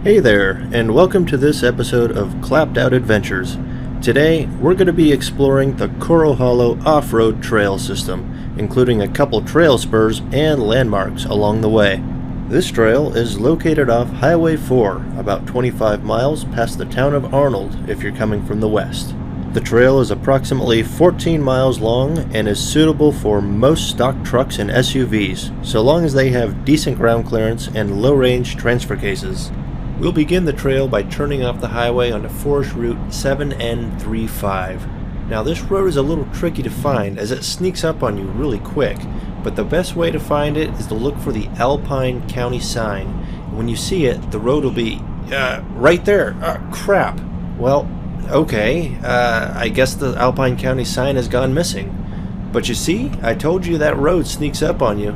Hey there, and welcome to this episode of Clapped Out Adventures. Today, we're going to be exploring the Corral Hollow off-road trail system, including a couple trail spurs and landmarks along the way. This trail is located off Highway 4, about 25 miles past the town of Arnold if you're coming from the west. The trail is approximately 14 miles long and is suitable for most stock trucks and SUVs, so long as they have decent ground clearance and low-range transfer cases. We'll begin the trail by turning off the highway onto Forest Route 7N35. Now this road is a little tricky to find as it sneaks up on you really quick, but the best way to find it is to look for the Alpine County sign. When you see it, the road will be right there. Crap. Well, okay, I guess the Alpine County sign has gone missing. But you see, I told you that road sneaks up on you.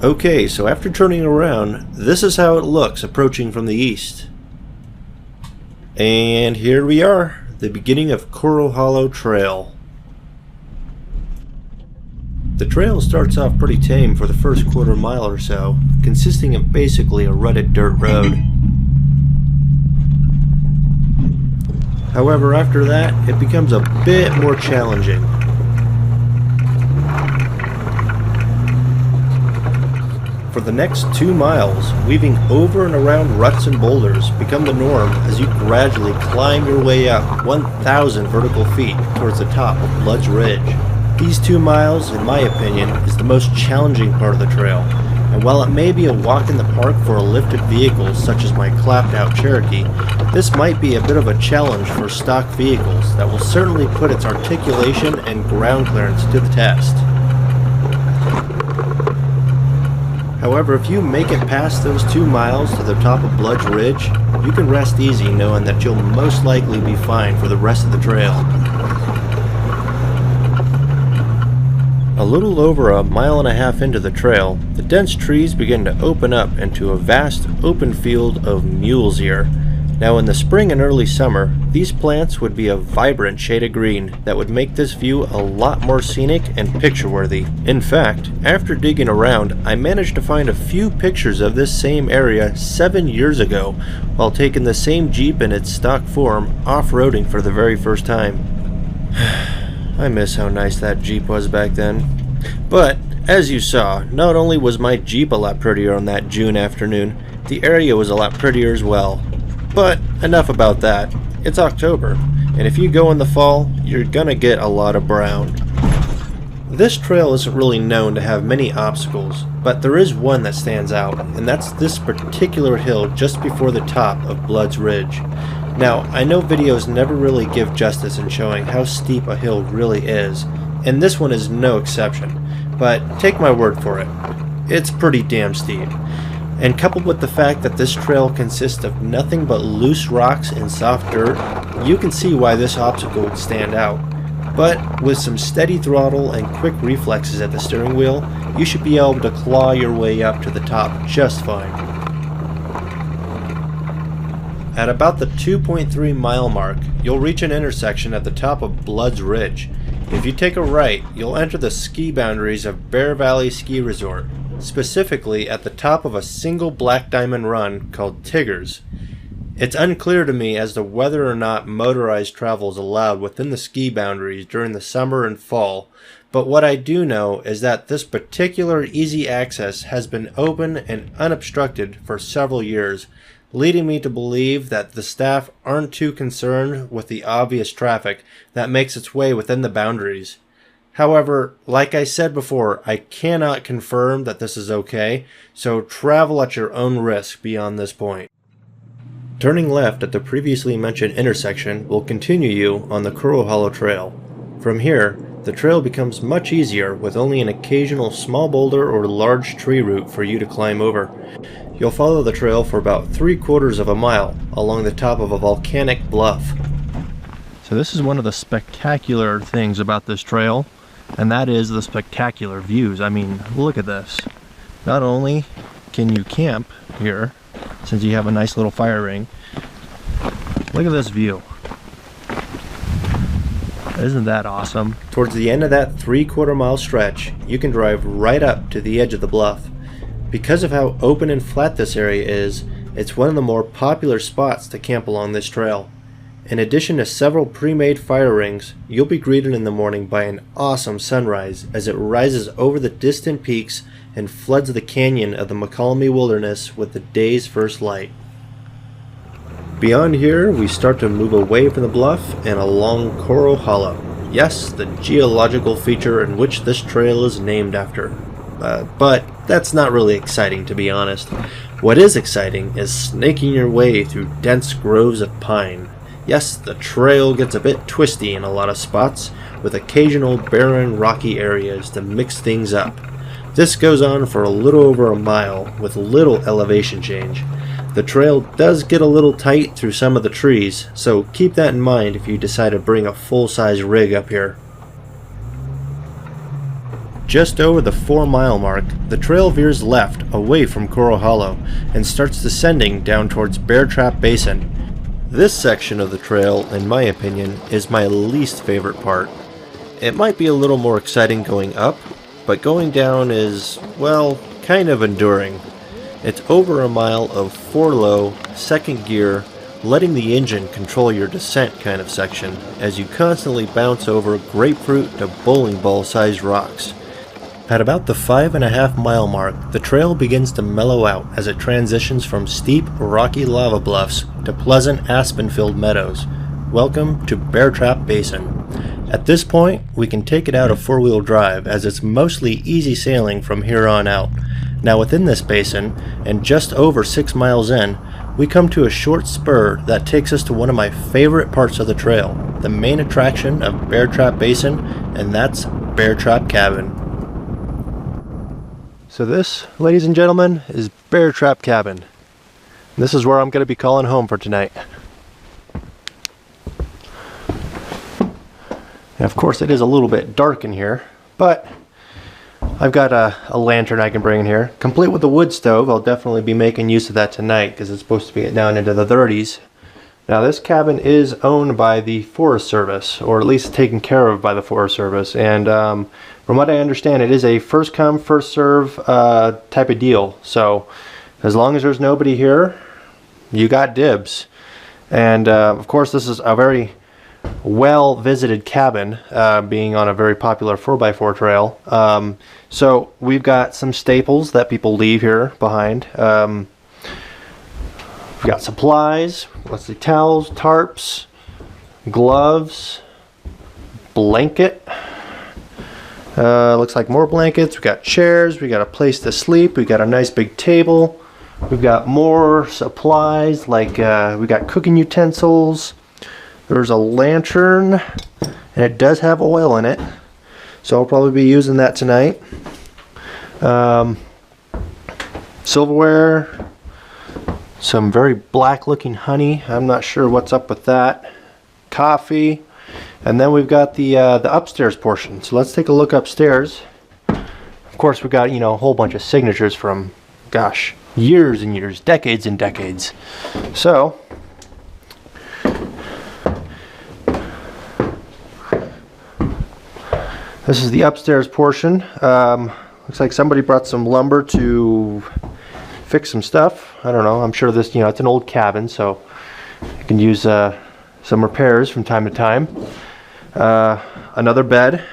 Okay, so after turning around, this is how it looks approaching from the east. And here we are, the beginning of Corral Hollow Trail. The trail starts off pretty tame for the first quarter mile or so, consisting of basically a rutted dirt road. However, after that, it becomes a bit more challenging. For the next 2 miles, weaving over and around ruts and boulders become the norm as you gradually climb your way up 1,000 vertical feet towards the top of Blood's Ridge. These 2 miles, in my opinion, is the most challenging part of the trail, and while it may be a walk in the park for lifted vehicles such as my clapped out Cherokee, this might be a bit of a challenge for stock vehicles that will certainly put its articulation and ground clearance to the test. However, if you make it past those 2 miles to the top of Blood's Ridge, you can rest easy knowing that you'll most likely be fine for the rest of the trail. A little over a mile and a half into the trail, the dense trees begin to open up into a vast open field of mules here. Now in the spring and early summer, these plants would be a vibrant shade of green that would make this view a lot more scenic and picture-worthy. In fact, after digging around, I managed to find a few pictures of this same area 7 years ago while taking the same Jeep in its stock form off-roading for the very first time. I miss how nice that Jeep was back then. But, as you saw, not only was my Jeep a lot prettier on that June afternoon, the area was a lot prettier as well. But enough about that. It's October, and if you go in the fall, you're gonna get a lot of brown. This trail isn't really known to have many obstacles, but there is one that stands out, and that's this particular hill just before the top of Blood's Ridge. Now, I know videos never really give justice in showing how steep a hill really is, and this one is no exception, but take my word for it, it's pretty damn steep. And coupled with the fact that this trail consists of nothing but loose rocks and soft dirt, you can see why this obstacle would stand out. But with some steady throttle and quick reflexes at the steering wheel, you should be able to claw your way up to the top just fine. At about the 2.3 mile mark, you'll reach an intersection at the top of Blood's Ridge. If you take a right, you'll enter the ski boundaries of Bear Valley Ski Resort, specifically at the top of a single black diamond run called Tigger's. It's unclear to me as to whether or not motorized travel is allowed within the ski boundaries during the summer and fall, but what I do know is that this particular easy access has been open and unobstructed for several years, leading me to believe that the staff aren't too concerned with the obvious traffic that makes its way within the boundaries. However, like I said before, I cannot confirm that this is okay, so travel at your own risk beyond this point. Turning left at the previously mentioned intersection will continue you on the Corral Hollow Trail. From here, the trail becomes much easier with only an occasional small boulder or large tree root for you to climb over. You'll follow the trail for about 3/4 of a mile along the top of a volcanic bluff. So this is one of the spectacular things about this trail, and that is the spectacular views. I mean, look at this. Not only can you camp here, since you have a nice little fire ring, look at this view. Isn't that awesome? Towards the end of that 3/4 mile stretch, you can drive right up to the edge of the bluff. Because of how open and flat this area is, it's one of the more popular spots to camp along this trail. In addition to several pre-made fire rings, you'll be greeted in the morning by an awesome sunrise as it rises over the distant peaks and floods the canyon of the McCallum Wilderness with the day's first light. Beyond here, we start to move away from the bluff and along Corral Hollow. Yes, the geological feature in which this trail is named after. But that's not really exciting, to be honest. What is exciting is snaking your way through dense groves of pine. Yes, the trail gets a bit twisty in a lot of spots, with occasional barren, rocky areas to mix things up. This goes on for a little over a mile, with little elevation change. The trail does get a little tight through some of the trees, so keep that in mind if you decide to bring a full-size rig up here. Just over the 4-mile mark, the trail veers left away from Corral Hollow and starts descending down towards Bear Trap Basin. This section of the trail, in my opinion, is my least favorite part. It might be a little more exciting going up, but going down is, well, kind of enduring. It's over a mile of 4-low, second gear, letting the engine control your descent kind of section as you constantly bounce over grapefruit to bowling ball sized rocks. At about the 5.5-mile mark, the trail begins to mellow out as it transitions from steep, rocky lava bluffs to pleasant aspen-filled meadows. Welcome to Bear Trap Basin. At this point, we can take it out of 4-wheel drive as it's mostly easy sailing from here on out. Now within this basin, and just over 6 miles in, we come to a short spur that takes us to one of my favorite parts of the trail, the main attraction of Bear Trap Basin, and that's Bear Trap Cabin. So this, ladies and gentlemen, is Bear Trap Cabin. This is where I'm going to be calling home for tonight. And of course it is a little bit dark in here, but I've got a lantern I can bring in here. Complete with a wood stove. I'll definitely be making use of that tonight because it's supposed to be down into the 30s. Now this cabin is owned by the Forest Service, or at least taken care of by the Forest Service, and from what I understand, it is a first come, first serve type of deal. So as long as there's nobody here, you got dibs. And of course this is a very well visited cabin, being on a very popular 4x4 trail. So we've got some staples that people leave here behind. We've got supplies, let's see, towels, tarps, gloves, blanket. Looks like more blankets. We got chairs. We got a place to sleep. We got a nice big table. We've got more supplies, like we got cooking utensils. There's a lantern, and it does have oil in it, so I'll probably be using that tonight. Silverware, some very black looking honey. I'm not sure what's up with that. Coffee. And then we've got the upstairs portion. So let's take a look upstairs. Of course, we've got, you know, a whole bunch of signatures from, gosh, years and years, decades and decades. So this is the upstairs portion. Looks like somebody brought some lumber to fix some stuff. I don't know. I'm sure this, you know, it's an old cabin, so you can use some repairs from time to time. Another bed.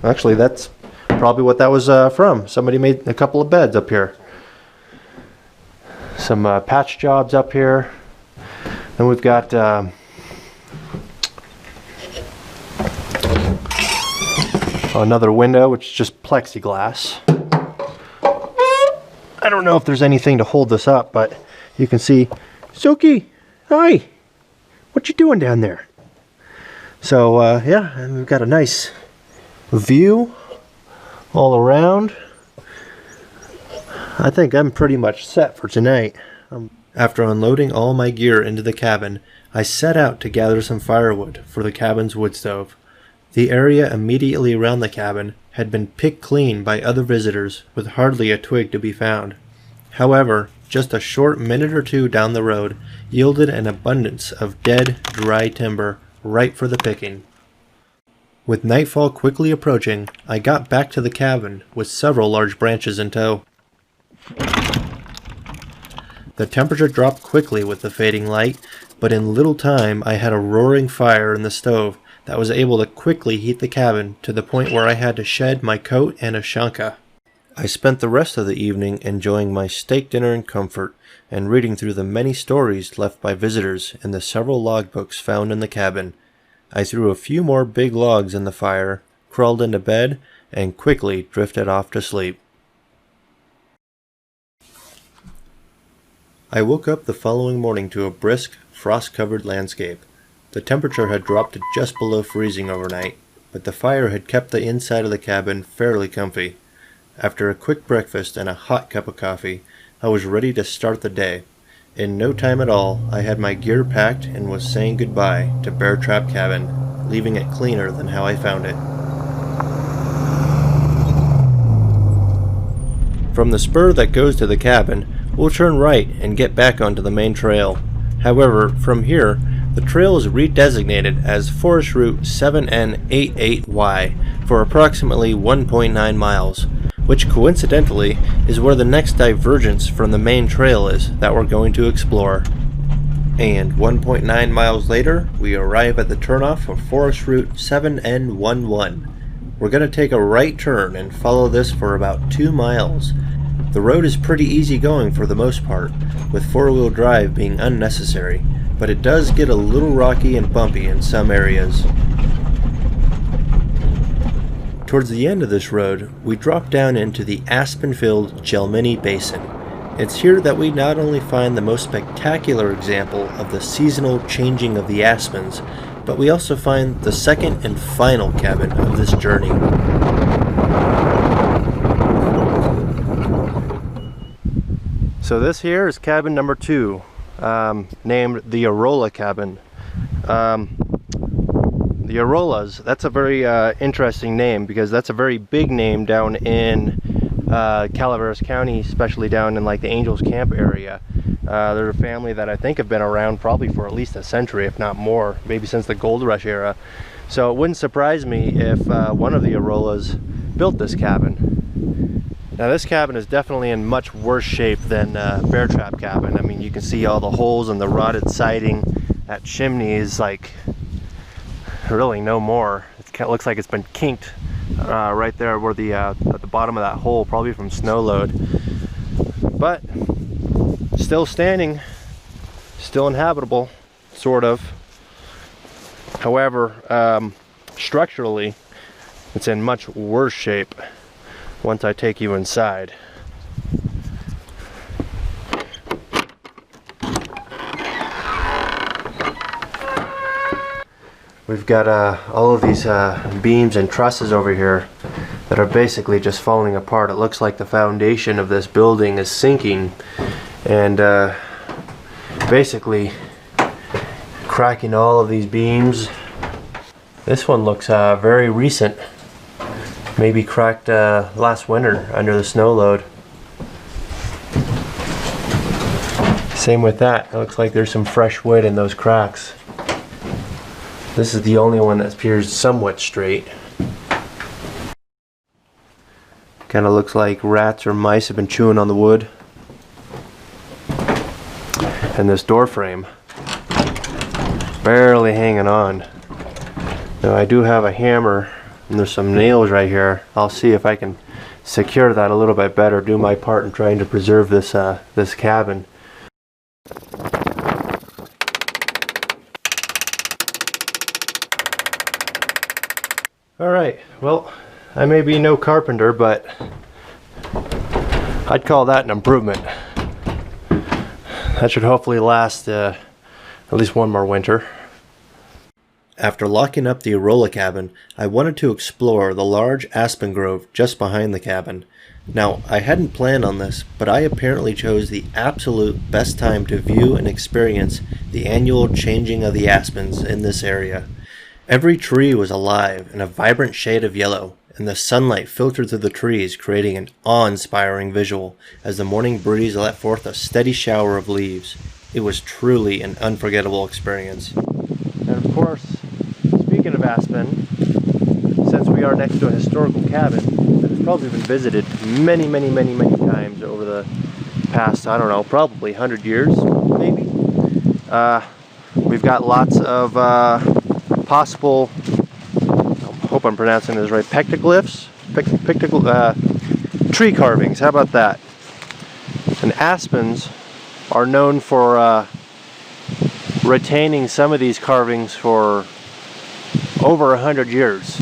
Actually, that's probably what that was from. Somebody made a couple of beds up here. Some patch jobs up here. Then we've got another window, which is just plexiglass. I don't know if there's anything to hold this up, but you can see. Soki, hi. What you doing down there? So yeah, and we've got a nice view all around. I think I'm pretty much set for tonight. After unloading all my gear into the cabin, I set out to gather some firewood for the cabin's wood stove. The area immediately around the cabin had been picked clean by other visitors with hardly a twig to be found. However, just a short minute or two down the road yielded an abundance of dead, dry timber ripe for the picking. With nightfall quickly approaching, I got back to the cabin with several large branches in tow. The temperature dropped quickly with the fading light, but in little time I had a roaring fire in the stove that was able to quickly heat the cabin to the point where I had to shed my coat and ashanka. I spent the rest of the evening enjoying my steak dinner in comfort and reading through the many stories left by visitors in the several logbooks found in the cabin. I threw a few more big logs in the fire, crawled into bed, and quickly drifted off to sleep. I woke up the following morning to a brisk, frost-covered landscape. The temperature had dropped to just below freezing overnight, but the fire had kept the inside of the cabin fairly comfy. After a quick breakfast and a hot cup of coffee, I was ready to start the day. In no time at all, I had my gear packed and was saying goodbye to Bear Trap Cabin, leaving it cleaner than how I found it. From the spur that goes to the cabin, we'll turn right and get back onto the main trail. However, from here, the trail is redesignated as Forest Route 7N88Y for approximately 1.9 miles, which coincidentally is where the next divergence from the main trail is that we're going to explore. And 1.9 miles later, we arrive at the turnoff of Forest Route 7N11. We're going to take a right turn and follow this for about 2 miles. The road is pretty easy going for the most part, with four-wheel drive being unnecessary, but it does get a little rocky and bumpy in some areas. Towards the end of this road, we drop down into the aspen-filled Gelmini Basin. It's here that we not only find the most spectacular example of the seasonal changing of the aspens, but we also find the second and final cabin of this journey. So this here is cabin number 2, named the Arola cabin. The Arolas, that's a very interesting name because that's a very big name down in Calaveras County, especially down in like the Angels Camp area. They're a family that I think have been around probably for at least a century, if not more, maybe since the Gold Rush era. So it wouldn't surprise me if one of the Arolas built this cabin. Now this cabin is definitely in much worse shape than Bear Trap cabin. I mean, you can see all the holes and the rotted siding. That chimney is like really no more. It looks like it's been kinked right there where at the bottom of that hole, probably from snow load. But still standing, still inhabitable, sort of. However, structurally, it's in much worse shape once I take you inside. We've got all of these beams and trusses over here that are basically just falling apart. It looks like the foundation of this building is sinking and basically cracking all of these beams. This one looks very recent. Maybe cracked last winter under the snow load. Same with that. It looks like there's some fresh wood in those cracks. This is the only one that appears somewhat straight. Kind of looks like rats or mice have been chewing on the wood. And this door frame, barely hanging on. Now I do have a hammer and there's some nails right here. I'll see if I can secure that a little bit better, do my part in trying to preserve this this cabin. Alright, well, I may be no carpenter, but I'd call that an improvement. That should hopefully last at least one more winter. After locking up the Arola cabin, I wanted to explore the large aspen grove just behind the cabin. Now, I hadn't planned on this, but I apparently chose the absolute best time to view and experience the annual changing of the aspens in this area. Every tree was alive in a vibrant shade of yellow, and the sunlight filtered through the trees, creating an awe-inspiring visual as the morning breeze let forth a steady shower of leaves. It was truly an unforgettable experience. And of course, speaking of aspen, since we are next to a historical cabin that is probably been visited many times over the past, I don't know, probably 100 years, maybe. We've got lots of possible, I hope I'm pronouncing this right, pectoglyphs, tree carvings. How about that? And aspens are known for retaining some of these carvings for over 100 years.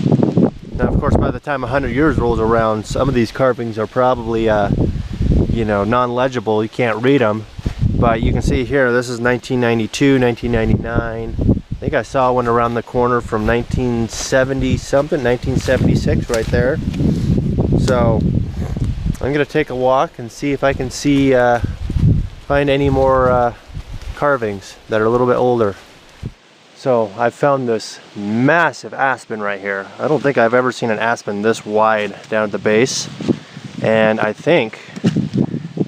Now, of course, by the time 100 years rolls around, some of these carvings are probably, you know, non-legible. You can't read them. But you can see here, this is 1992, 1999. I think I saw one around the corner from 1970 something, 1976 right there. So I'm gonna take a walk and see if I can find any more carvings that are a little bit older. So I found this massive aspen right here. I don't think I've ever seen an aspen this wide down at the base. And I think,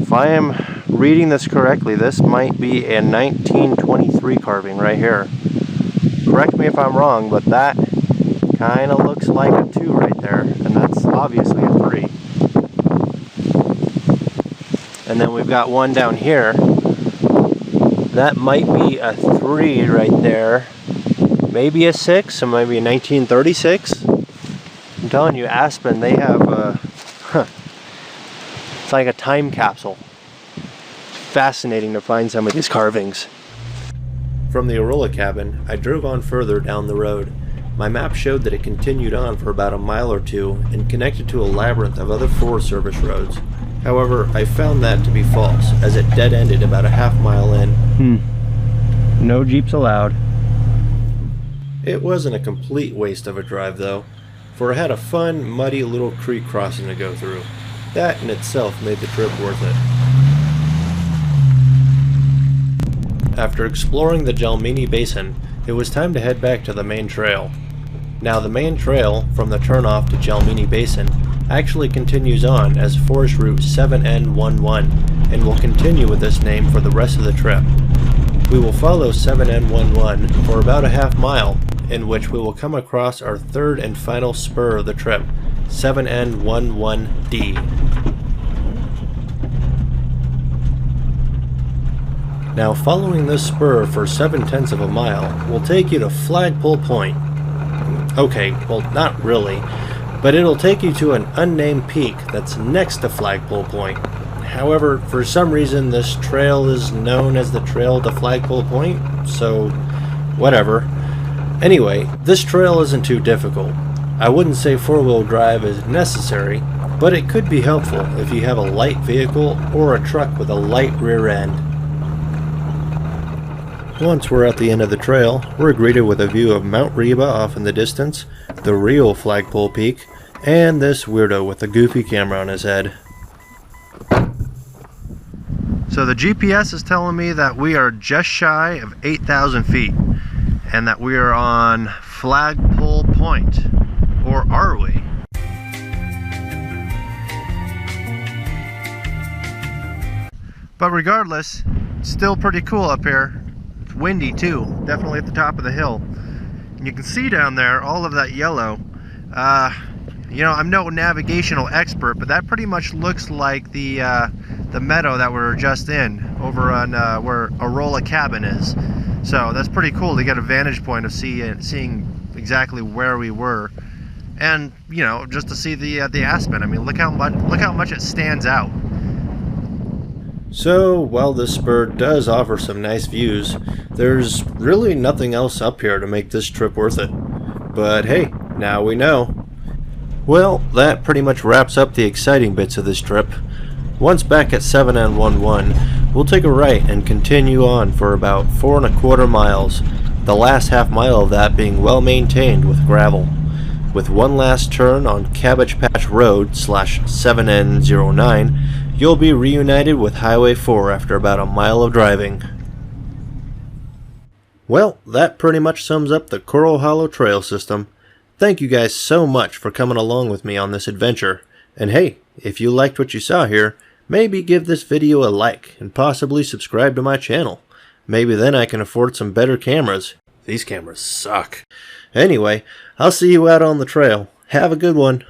if I am reading this correctly, this might be a 1923 carving right here. Correct me if I'm wrong, but that kind of looks like a 2 right there, and that's obviously a 3. And then we've got one down here. That might be a 3 right there. Maybe a 6, or maybe a 1936. I'm telling you, aspen, they have it's like a time capsule. Fascinating to find some of these carvings. From the Arola cabin, I drove on further down the road. My map showed that it continued on for about a mile or 2 and connected to a labyrinth of other Forest Service roads. However, I found that to be false, as it dead-ended about a half-mile in. No Jeeps allowed. It wasn't a complete waste of a drive though, for it had a fun, muddy little creek crossing to go through. That in itself made the trip worth it. After exploring the Gelmini Basin, it was time to head back to the main trail. Now the main trail from the turnoff to Gelmini Basin actually continues on as Forest Route 7N11 and will continue with this name for the rest of the trip. We will follow 7N11 for about a half mile, in which we will come across our third and final spur of the trip, 7N11D. Now following this spur for 7/10 of a mile will take you to Flagpole Point. Okay, well not really, but it'll take you to an unnamed peak that's next to Flagpole Point. However, for some reason this trail is known as the Trail to Flagpole Point, so whatever. Anyway, this trail isn't too difficult. I wouldn't say four-wheel drive is necessary, but it could be helpful if you have a light vehicle or a truck with a light rear end. Once we're at the end of the trail, we're greeted with a view of Mount Reba off in the distance, the real Flagpole Peak, and this weirdo with the goofy camera on his head. So the GPS is telling me that we are just shy of 8,000 feet and that we are on Flagpole Point. Or are we? But regardless, it's still pretty cool up here. It's windy too, definitely at the top of the hill. And you can see down there all of that yellow. You know, I'm no navigational expert, but that pretty much looks like the meadow that we were just in over on where Arola cabin is. So that's pretty cool to get a vantage point of seeing exactly where we were, and you know, just to see the aspen. I mean, look how much it stands out. So while this spur does offer some nice views, there's really nothing else up here to make this trip worth it. But hey, now we know. Well, that pretty much wraps up the exciting bits of this trip. Once back at 7N11, we'll take a right and continue on for about 4¼ miles, the last half mile of that being well maintained with gravel. With one last turn on Cabbage Patch Road / 7N09, you'll be reunited with Highway 4 after about a mile of driving. Well, that pretty much sums up the Corral Hollow trail system. Thank you guys so much for coming along with me on this adventure. And hey, if you liked what you saw here, maybe give this video a like and possibly subscribe to my channel. Maybe then I can afford some better cameras. These cameras suck. Anyway, I'll see you out on the trail. Have a good one.